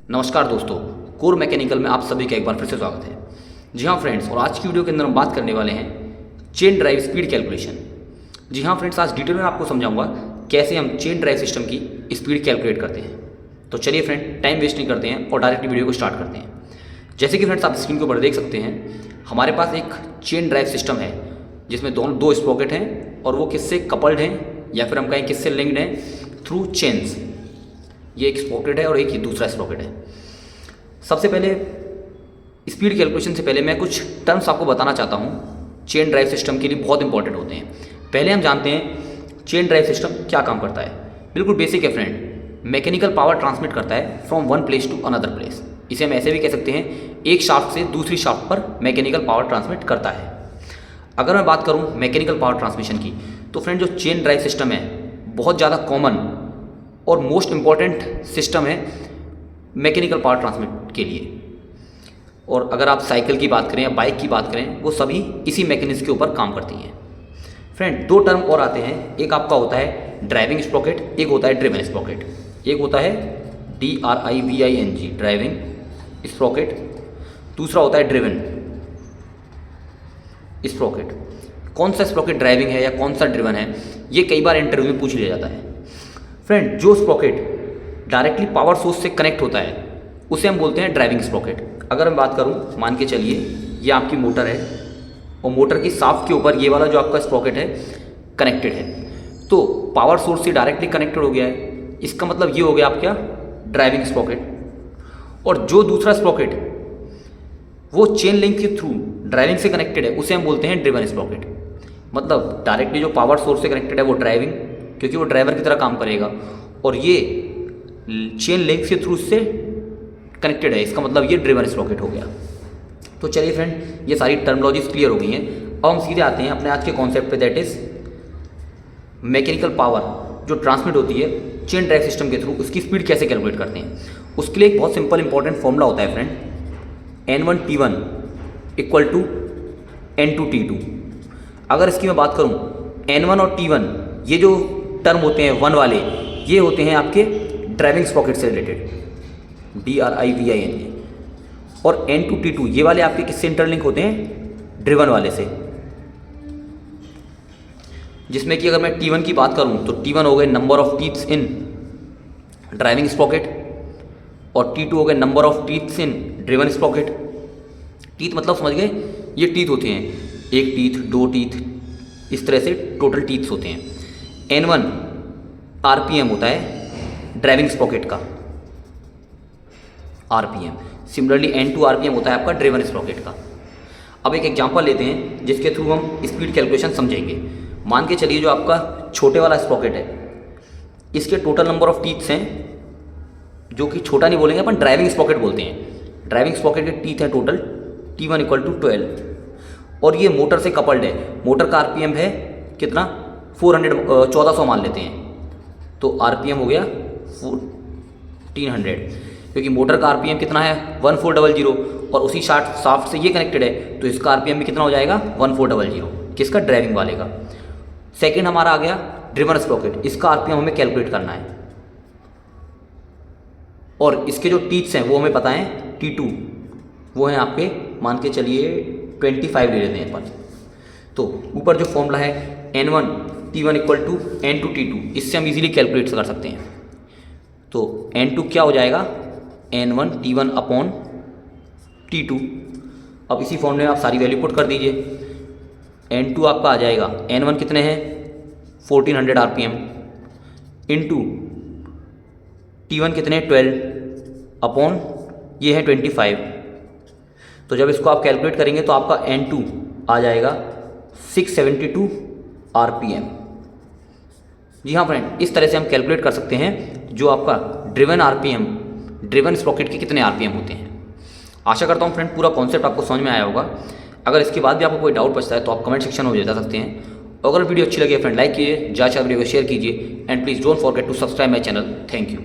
नमस्कार दोस्तों, core mechanical में आप सभी का एक बार फिर से स्वागत है। जी हाँ फ्रेंड्स, और आज की वीडियो के अंदर हम बात करने वाले हैं चेन ड्राइव स्पीड कैलकुलेशन। जी हाँ फ्रेंड्स, आज डिटेल में आपको समझाऊंगा कैसे हम चेन ड्राइव सिस्टम की स्पीड कैलकुलेट करते हैं। तो चलिए फ्रेंड, टाइम वेस्ट नहीं करते हैं और डायरेक्ट वीडियो को स्टार्ट करते हैं। जैसे कि फ्रेंड्स आप स्क्रीन के ऊपर देख सकते हैं, हमारे पास एक चेन ड्राइव सिस्टम है जिसमें दो स्प्रॉकेट हैं और वो किससे कपल्ड हैं या फिर हम कहें किससे लिंक्ड हैं थ्रू चेन्स। ये एक स्प्रॉकेट है और एक दूसरा स्प्रॉकेट है। सबसे पहले स्पीड कैलकुलेशन से पहले मैं कुछ टर्म्स आपको बताना चाहता हूँ, चेन ड्राइव सिस्टम के लिए बहुत इंपॉर्टेंट होते हैं। पहले हम जानते हैं चेन ड्राइव सिस्टम क्या काम करता है। बिल्कुल बेसिक है फ्रेंड, मैकेनिकल पावर ट्रांसमिट करता है from one place to another place. इसे हम ऐसे भी कह सकते हैं, एक शाफ्ट से दूसरी शाफ्ट पर मैकेनिकल पावर ट्रांसमिट करता है। अगर मैं बात करूँ मैकेनिकल पावर ट्रांसमिशन की, तो फ्रेंड जो चेन ड्राइव सिस्टम है बहुत ज़्यादा कॉमन और मोस्ट इम्पॉर्टेंट सिस्टम है मैकेनिकल पावर ट्रांसमिट के लिए। और अगर आप साइकिल की बात करें या बाइक की बात करें, वो सभी इसी मैकेनिज्म के ऊपर काम करती हैं। फ्रेंड दो टर्म और आते हैं, एक आपका होता है ड्राइविंग स्प्रॉकेट, एक होता है ड्रिवन स्प्रॉकेट। एक होता है DRIVING ड्राइविंग स्प्रॉकेट, दूसरा होता है ड्रिवन स्प्रॉकेट। कौन सा स्प्रॉकेट ड्राइविंग है या कौन सा ड्रिवन है, ये कई बार इंटरव्यू में पूछ लिया जाता है। फ्रेंड जो स्प्रॉकेट डायरेक्टली पावर सोर्स से कनेक्ट होता है उसे हम बोलते हैं ड्राइविंग स्प्रॉकेट। अगर मैं बात करूं, मान के चलिए ये आपकी मोटर है और मोटर की शाफ्ट के ऊपर ये वाला जो आपका स्प्रॉकेट है कनेक्टेड है, तो पावर सोर्स से डायरेक्टली कनेक्टेड हो गया है। इसका मतलब ये हो गया आपका ड्राइविंग स्प्रॉकेट। और जो दूसरा स्प्रॉकेट वो चेन लिंक के थ्रू ड्राइविंग से कनेक्टेड है, उसे हम बोलते हैं ड्रिवन स्प्रॉकेट। मतलब डायरेक्टली जो पावर सोर्स से कनेक्टेड है वो ड्राइविंग, क्योंकि वो ड्राइवर की तरह काम करेगा, और ये चेन लिंक के थ्रू से कनेक्टेड है, इसका मतलब ये ड्रिवन स्प्रॉकेट हो गया। तो चलिए फ्रेंड, ये सारी टर्मिनोलॉजीज क्लियर हो गई हैं। अब हम सीधे आते हैं अपने आज के कॉन्सेप्ट पे, दैट इज मैकेनिकल पावर जो ट्रांसमिट होती है चेन ड्राइव सिस्टम के थ्रू, उसकी स्पीड कैसे कैलकुलेट करते हैं। उसके लिए एक बहुत सिंपल इंपॉर्टेंट फॉर्मूला होता है friend, N1 T1 equal to N2 T2। अगर इसकी मैं बात करूँ, N1 और T1 ये जो टर्म होते हैं वन वाले, ये होते हैं आपके ड्राइविंग स्प्रॉकेट से रिलेटेड, DRIVING। और N2 T2 ये वाले आपके किससे इंटरलिंक होते हैं, ड्रिवन वाले से। जिसमें कि अगर मैं T1 की बात करूं तो T1 हो गए number of teeths in driving Sprocket, और T2 हो गए number of teeths in driven Sprocket. Teeth मतलब समझ गए, ये टीथ होते हैं, एक टीथ, दो टीथ, इस तरह से टोटल टीथ्स होते हैं। N1 RPM होता है ड्राइविंग स्प्रॉकेट का, RPM। सिमिलरली N2 RPM होता है आपका ड्रिवन स्प्रॉकेट का। अब एक एग्जांपल लेते हैं जिसके थ्रू हम स्पीड कैलकुलेशन समझेंगे। मान के चलिए जो आपका छोटे वाला स्प्रॉकेट है, इसके टोटल नंबर ऑफ टीथ्स हैं, जो कि छोटा नहीं बोलेंगे अपन, ड्राइविंग स्प्रॉकेट बोलते हैं। ड्राइविंग स्प्रॉकेट के टीथ है टोटल T1 इक्वल टू 12, और ये मोटर से कपल्ड है। मोटर का RPM है कितना, 1400 मान लेते हैं, तो RPM हो गया 1400, क्योंकि मोटर का RPM कितना है 1400, और उसी शाफ्ट से ये कनेक्टेड है, तो इसका RPM भी कितना हो जाएगा 1400, किसका, ड्राइविंग वाले का। सेकंड हमारा आ गया ड्रिवन स्प्रॉकेट, इसका RPM हमें कैलकुलेट करना है, और इसके जो टीथ्स हैं वो हमें पता है T2, वो हैं आपके मान के चलिए 25 ले लेते हैं अपन। तो ऊपर जो फॉर्मूला है N1 T1 equal to N2 T2, इससे हम इजीली कैलकुलेट कर सकते हैं। तो N2 क्या हो जाएगा, N1 T1 अपॉन T2। अब इसी फॉर्मूले में आप सारी वैल्यू पुट कर दीजिए। N2 आपका आ जाएगा, N1 कितने हैं 1400 RPM, इंटू T1 कितने 12 अपॉन ये है 25। तो जब इसको आप कैलकुलेट करेंगे तो आपका N2 आ जाएगा 672 RPM। जी हाँ फ्रेंड, इस तरह से हम कैलकुलेट कर सकते हैं जो आपका ड्रिवन RPM, ड्रिवन स्प्रॉकेट के कितने RPM होते हैं। आशा करता हूँ फ्रेंड पूरा कॉन्सेप्ट आपको समझ में आया होगा। अगर इसके बाद भी आपको कोई डाउट बचता है तो आप कमेंट सेक्शन में बता सकते हैं। अगर वीडियो अच्छी लगे फ्रेंड लाइक कीजिए, ज़्यादा वीडियो को शेयर कीजिए, and please don't forget to subscribe my channel. Thank you.